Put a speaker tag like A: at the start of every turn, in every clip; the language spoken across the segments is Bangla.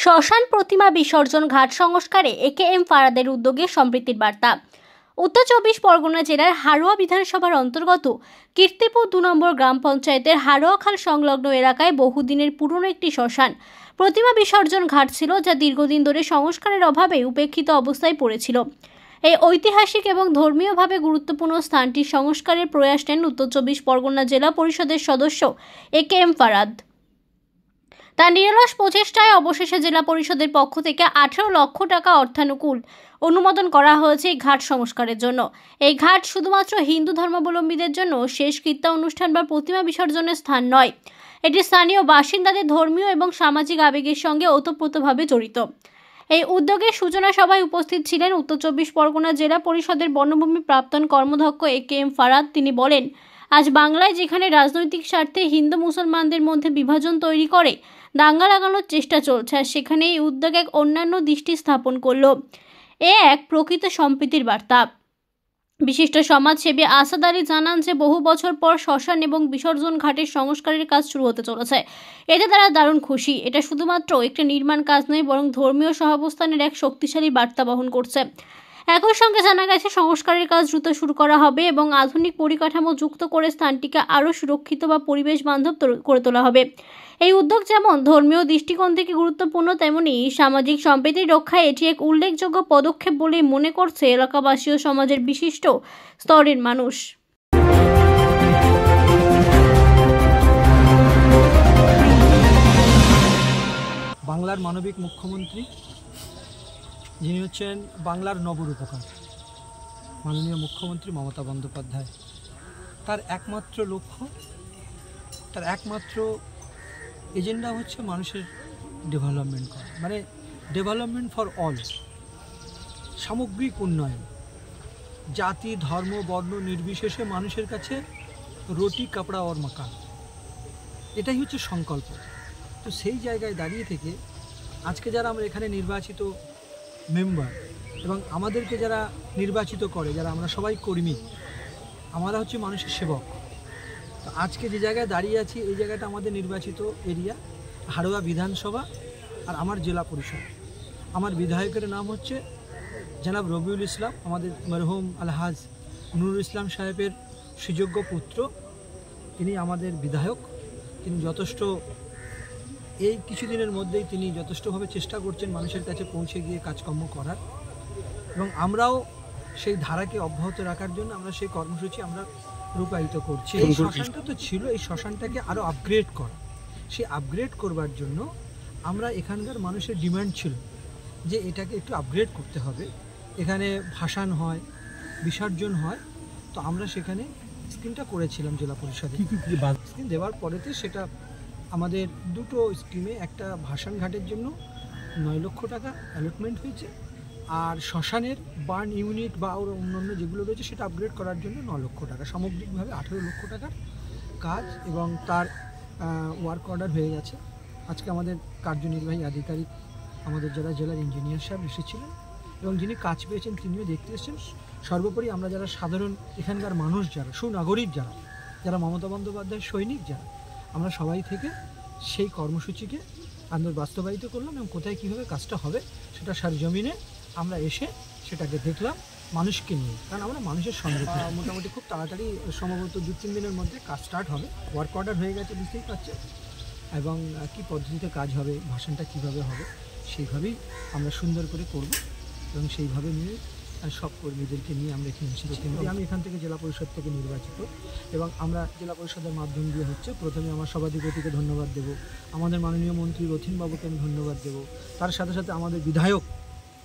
A: শ্মশান প্রতিমা বিসর্জন ঘাট সংস্কারে একেএম ফারাদের উদ্যোগে সম্প্রীতির বার্তা। উত্তর 24 পরগনা জেলার হারোয়া বিধানসভার অন্তর্গত কীর্তিপুর 2 নম্বর গ্রাম পঞ্চায়েতের হারোয়াখাল সংলগ্ন এলাকায় বহুদিনের পুরনো একটি শ্মশান প্রতিমা বিসর্জন ঘাট ছিল, যা দীর্ঘদিন ধরে সংস্কারের অভাবে উপেক্ষিত অবস্থায় পড়েছিল। এই ঐতিহাসিক এবং ধর্মীয়ভাবে গুরুত্বপূর্ণ স্থানটি সংস্কারের প্রয়াস নেন উত্তর 24 পরগনা জেলা পরিষদের সদস্য একেএম ফারাদ। তার নিরলস প্রচেষ্টায় অবশেষে জেলা পরিষদের পক্ষ থেকে 18 লক্ষ টাকা অর্থানুকূল অনুমোদন করা হয়েছে এই ঘাট সংস্কারের জন্য। এই ঘাট শুধুমাত্র হিন্দু ধর্মাবলম্বীদের জন্য শেষকৃত্য অনুষ্ঠান বা প্রতিমা বিসর্জনের স্থান নয়, এটি স্থানীয় বাসিন্দাদের ধর্মীয় এবং সামাজিক আবেগের সঙ্গে ওতপ্রোতভাবে জড়িত। এই উদ্যোগের সূচনা সভায় উপস্থিত ছিলেন উত্তর 24 পরগনা জেলা পরিষদের বনভূমি প্রাক্তন কর্মধ্যক্ষ একেএম ফারাদ। তিনি বলেন, আজ বাংলায় যেখানে রাজনৈতিক স্বার্থে হিন্দু মুসলমানদের মধ্যে বিভাজন তৈরি করে দাঙ্গা লাগানোর চেষ্টা চলছে, আর সেখানে এই উদ্যোগ এক অন্যান্য দৃষ্টি স্থাপন করল। এক প্রকৃত সম্প্রীতির বার্তা। বিশিষ্ট সমাজসেবী আসাদ আলী জানান যে বহু বছর পর শ্মশান এবং বিসর্জন ঘাটের সংস্কারের কাজ শুরু হতে চলেছে। এতে তারা দারুণ খুশি। এটা শুধুমাত্র একটি নির্মাণ কাজ নয়, বরং ধর্মীয় সহাবস্থানের এক শক্তিশালী বার্তা বহন করছে। একই সঙ্গে জানা গেছে সংস্কারের কাজ দ্রুত শুরু করা হবে এবং আধুনিক পরিকাঠামো যুক্ত করে স্থানটিকে আরও সুরক্ষিত বা পরিবেশ বান্ধব করে তোলা হবে। এই উদ্যোগ যেমন ধর্মীয় দৃষ্টিকোণ থেকে গুরুত্বপূর্ণ, তেমনি সামাজিক সম্প্রীতি রক্ষায় এটি এক উল্লেখযোগ্য পদক্ষেপ বলে মনে করছে এলাকাবাসী ও সমাজের বিশিষ্ট স্তরের মানুষ।
B: বাংলার মানবিক মুখ্যমন্ত্রী, যিনি হচ্ছেন বাংলার নবরূপকার, মাননীয় মুখ্যমন্ত্রী মমতা বন্দ্যোপাধ্যায়, তার একমাত্র লক্ষ্য, তার একমাত্র এজেন্ডা হচ্ছে মানুষের ডেভেলপমেন্ট করা, মানে ডেভেলপমেন্ট ফর অল, সামগ্রিক উন্নয়ন, জাতি ধর্ম বর্ণ নির্বিশেষে মানুষের কাছে রুটি কাপড়া ওর মাকান, এটাই হচ্ছে সংকল্প। তো সেই জায়গায় দাঁড়িয়ে থেকে আজকে যারা আমরা এখানে নির্বাচিত মেম্বার এবং আমাদেরকে যারা নির্বাচিত করে, যারা আমরা সবাই কর্মী, আমরা হচ্ছে মানুষের সেবক। তো আজকে যে জায়গায় দাঁড়িয়ে আছি, এই জায়গাটা আমাদের নির্বাচিত এরিয়া হারোয়া বিধানসভা আর আমার জেলা পরিষদ। আমার বিধায়কের নাম হচ্ছে জনাব রবিউল ইসলাম, আমাদের মরহুম আলহাজ নুরুল ইসলাম সাহেবের সুযোগ্য পুত্র। তিনি আমাদের বিধায়ক। তিনি যথেষ্ট এই কিছুদিনের মধ্যেই তিনি যথেষ্টভাবে চেষ্টা করছেন মানুষের কাছে পৌঁছে গিয়ে কাজকর্ম করার, এবং আমরাও সেই ধারাকে অব্যাহত রাখার জন্য আমরা সেই কর্মসূচি আমরা রূপায়িত করছি। এই শ্মশানটা তো ছিল, এই শ্মশানটাকে আরও আপগ্রেড করা। সেই আপগ্রেড করবার জন্য আমরা এখানকার মানুষের ডিমান্ড ছিল যে এটাকে একটু আপগ্রেড করতে হবে, এখানে ভাসান হয়, বিসর্জন হয়। তো আমরা সেখানে স্কিমটা করেছিলাম জেলা পরিষদে। স্কিম দেওয়ার পরেতে সেটা আমাদের দুটো স্কিমে, একটা ভাসান ঘাটের জন্য 9 লক্ষ টাকা অ্যালটমেন্ট হয়েছে, আর শ্মশানের বার্ন ইউনিট বা অন্যান্য যেগুলো রয়েছে সেটা আপগ্রেড করার জন্য 9 লক্ষ টাকা, সামগ্রিকভাবে 18 লক্ষ টাকার কাজ, এবং তার ওয়ার্ক অর্ডার হয়ে গেছে। আজকে আমাদের কার্যনির্বাহী আধিকারিক, আমাদের যারা জেলার ইঞ্জিনিয়ার সাহেব এসেছিলেন এবং যিনি কাজ পেয়েছেন তিনিও দেখতে এসেছেন। সর্বোপরি আমরা যারা সাধারণ এখানকার মানুষ, যারা সুনাগরিক, যারা মমতা বন্দ্যোপাধ্যায়ের সৈনিক, আমরা সবাই থেকে সেই কর্মসূচিকে আমরা বাস্তবায়িত করলাম, এবং কোথায় কীভাবে কাজটা হবে সেটা সরজমিনে আমরা এসে সেটাকে দেখলাম মানুষকে নিয়ে, কারণ আমরা মানুষের সঙ্গে। মোটামুটি খুব তাড়াতাড়ি, সম্ভবত 2-3 দিনের মধ্যে কাজ স্টার্ট হবে। ওয়ার্ক অর্ডার হয়ে গেছে, বুঝতেই পারছে, এবং কী পদ্ধতিতে কাজ হবে, ভাষণটা কীভাবে হবে, সেইভাবেই আমরা সুন্দর করে করব, এবং সেইভাবে নিয়ে সব কর্মীদেরকে নিয়ে আমরা এখানে এসেছি। আমি এখান থেকে জেলা পরিষদ থেকে নির্বাচিত, এবং আমরা জেলা পরিষদের মাধ্যম দিয়ে হচ্ছে, প্রথমে আমার সভাধিপতিকে ধন্যবাদ দেব, আমাদের মাননীয় মন্ত্রী রথিনবাবুকে আমি ধন্যবাদ দেব, তার সাথে সাথে আমাদের বিধায়ক,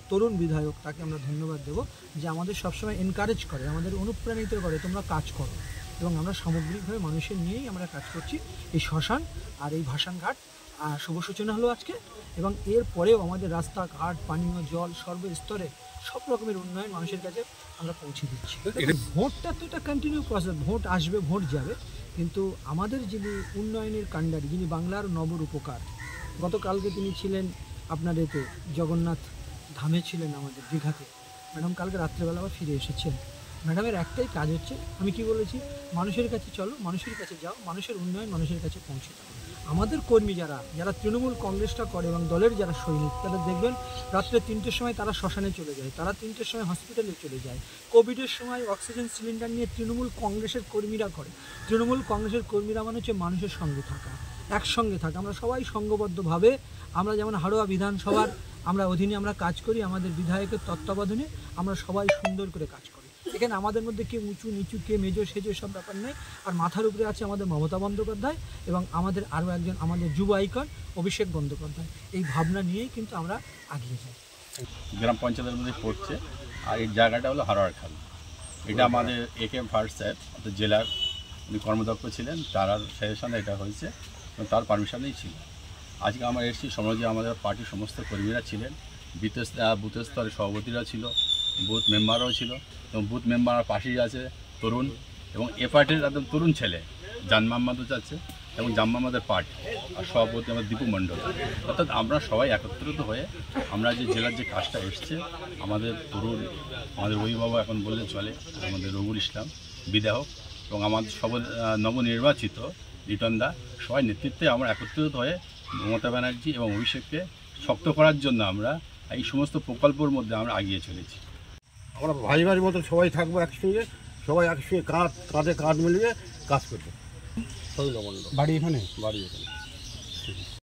B: তরুণ বিধায়ক, তাকে আমরা ধন্যবাদ দেব যে আমাদের সবসময় এনকারেজ করে, আমাদের অনুপ্রাণিত করে, তোমরা কাজ করো, এবং আমরা সামগ্রিকভাবে মানুষের নিয়েই আমরা কাজ করছি। এই শ্মশান আর এই ভাসান ঘাট শুভ সূচনা হলো আজকে, এবং এর পরেও আমাদের রাস্তাঘাট, পানীয় জল, সর্বস্তরে সব রকমের উন্নয়ন মানুষের কাছে আমরা পৌঁছে দিচ্ছি। ভোটটা তো এটা কন্টিনিউ প্রসেস, ভোট আসবে, ভোট যাবে, কিন্তু আমাদের যিনি উন্নয়নের কাণ্ডারি, যিনি বাংলার নবরূপকার, গতকালকে তিনি ছিলেন আপনার এতে জগন্নাথ ধামে ছিলেন, আমাদের দীঘাতে। ম্যাডাম কালকে রাত্রেবেলা আবার ফিরে এসেছেন। ম্যাডামের একটাই কাজ হচ্ছে, আমি কি বলেছি, মানুষের কাছে চলো, মানুষের কাছে যাও, মানুষের উন্নয়ন মানুষের কাছে পৌঁছে দাও। আমাদের কর্মী যারা যারা তৃণমূল কংগ্রেসটা করে এবং দলের যারা সৈনিক, তারা দেখবেন রাত্রে 3টের সময় তারা শ্মশানে চলে যায়, তারা 3টের সময় হসপিটালে চলে যায়। কোভিডের সময় অক্সিজেন সিলিন্ডার নিয়ে তৃণমূল কংগ্রেসের কর্মীরা করে। তৃণমূল কংগ্রেসের কর্মীরা মানে হচ্ছে মানুষের সঙ্গে থাকা, একসঙ্গে থাকা। আমরা সবাই সংঘবদ্ধভাবে, আমরা যেমন হাড়োয়া বিধানসভার আমরা অধীনে আমরা কাজ করি, আমাদের বিধায়কের তত্ত্বাবধানে আমরা সবাই সুন্দর করে কাজ করি। এখানে আমাদের মধ্যে কে উঁচু নিচু, কে মেজো সেজো সব ব্যাপার নেই। আর মাথার উপরে আছে আমাদের মমতা বন্দ্যোপাধ্যায় এবং আমাদের আরও একজন আমাদের যুব আইকন অভিষেক বন্দ্যোপাধ্যায়। এই ভাবনা নিয়েই কিন্তু আমরা এগিয়ে যাই।
C: গ্রাম পঞ্চায়েতের মধ্যে পড়ছে, আর এই জায়গাটা হলো হারোয়ার খাল। এটা আমাদের একেএম ফার্স্ট স্যার অর্থাৎ জেলার উনি কর্মদক্ষ ছিলেন, তার সাজেশনে এটা হয়েছে এবং তার পারমিশনেই ছিল। আজকে আমরা এসেছি, সমাজে আমাদের পার্টির সমস্ত কর্মীরা ছিলেন, বুথ স্তরের সভাপতিরা ছিল, বুথ মেম্বাররাও ছিল এবং বুথ মেম্বার পাশেই আছে তরুণ এবং এ পার্টির একদম তরুণ ছেলে জান মোহাম্মদও যাচ্ছে এবং জাম মোহাম্মদের পার্ট, আর সভাপতি আমার দীপু মণ্ডল। অর্থাৎ আমরা সবাই একত্রিত হয়ে আমরা যে জেলার যে কাজটা এসছে, আমাদের তরুণ, আমাদের অভিভাবক এখন বললে চলে, আমাদের রঘুর ইসলাম বিধায়ক এবং আমাদের সব নবনির্বাচিত লিটনদা, সবাই নেতৃত্বে আমরা একত্রিত হয়ে মমতা ব্যানার্জি এবং অভিষেককে শক্ত করার জন্য আমরা এই সমস্ত প্রকল্পের মধ্যে আমরা এগিয়ে চলেছি।
D: আমরা ভাই ভাই মতো সবাই থাকবো একসঙ্গে, সবাই একসঙ্গে কাঁধে কাঁধ মিলিয়ে কাজ করবো।
B: বাড়ি এখানে।
D: বাড়ি এখানে।